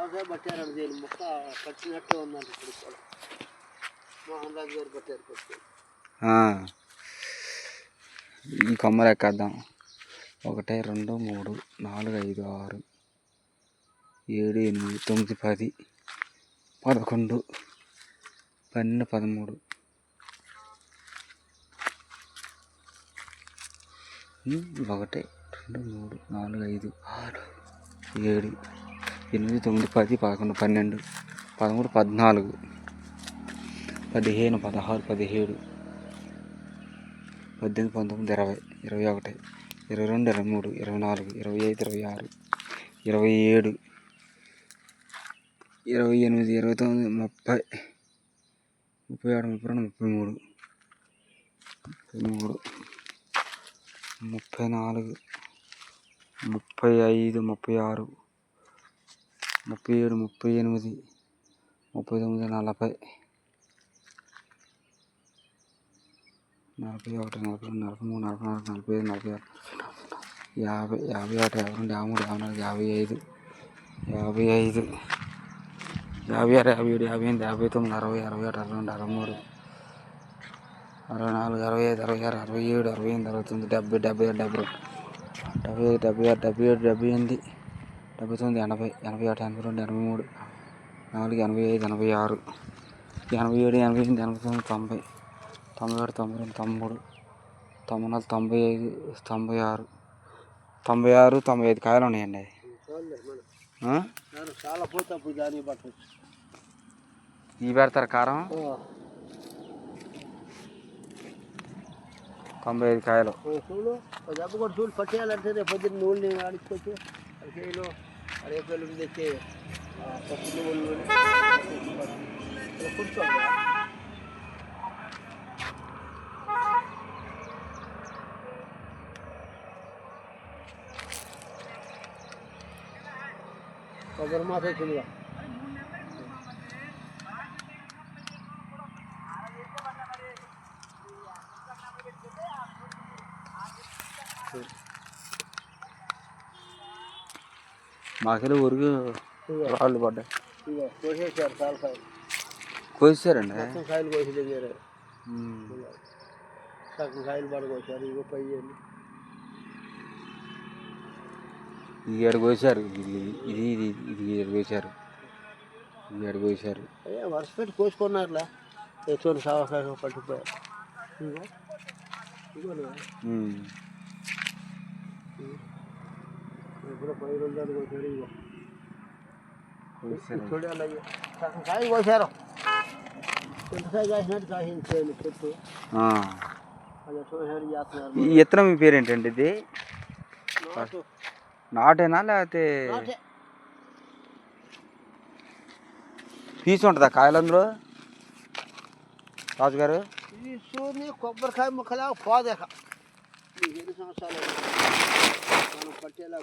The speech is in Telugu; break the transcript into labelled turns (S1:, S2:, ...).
S1: షాకే పట్టారండి దీని ముక్క కట్టినట్టు ఉందండి ఇప్పుడు కూడా మోహన్ రాజు గారు పట్టారు.
S2: ఈ కొమ్మలు ఎక్కేద్దాం. 1 2 3 4 5 6 7 8 9 10 11 12 13 1 2 3 4 5 6 7 8 9 10 11 12 13 14 15 16 17 18 19 20 21 22 23 24 25 26 27 28 29 30 31 32 33 34 35 36 37 38 39 40 41 42 43 44 45 46 50 51 52 53 54 55 56 57 58 59 60 61 62 63 64 65 66 67 68 69 70 71 72 73 74 75 81 82 83 84 85 86 87 88 89 90 91 92 93 94 95 96 95 కాయలు ఉన్నాయండి.
S1: చాలా పోతే అప్పుడు దాన్ని పట్టవచ్చు.
S2: ఇవి పెడతారు కారం. 95 కాయలు.
S1: చూడు దెబ్బ కూడా చూడు పట్టేయాలంటే రేపు పొద్దున్న నూనె ఆడించుకొచ్చి అరకేలో అరేకేలు తెచ్చి పప్పు నువ్వులు కూర్చోండి. కొబ్బరి మాస వచ్చిందిగా.
S2: మాకెళ్ళి ఊరికి రాళ్ళు పడ్డాయి.
S1: కోసేసారు చాలా కాయలు.
S2: కోసారండి.
S1: కాయలు కోసి దగ్గర సగం కాయలు పడకోసారు. ఇగో పై
S2: ఇది ఏడు కోసారు. ఇది ఇది ఇది ఏడు కోసారు. ఇది ఏడు కోసారు.
S1: వరుస పెట్టి కోసుకున్నారులే. తెచ్చుకొని సావకాశం పట్టుకుపోయారు. ఇప్పుడు 10 రోజులు కోసారు. ఇగో చూడాలి సగం కాయ కోసారు. చింతకాయ కాసినట్టు కాసించేయండి చెట్టు. అది చూసారు చేస్తున్నారు.
S2: ఈ విత్తనం మీ పేరేంటండి? ఇది నాటేనా లేకపోతే పీసు ఉంటుందా కాయలు అందులో రాజుగారు?
S1: పీసుని కొబ్బరికాయ ముక్కలా పోదేక. 7 సంవత్సరాలు మనం పట్టేలా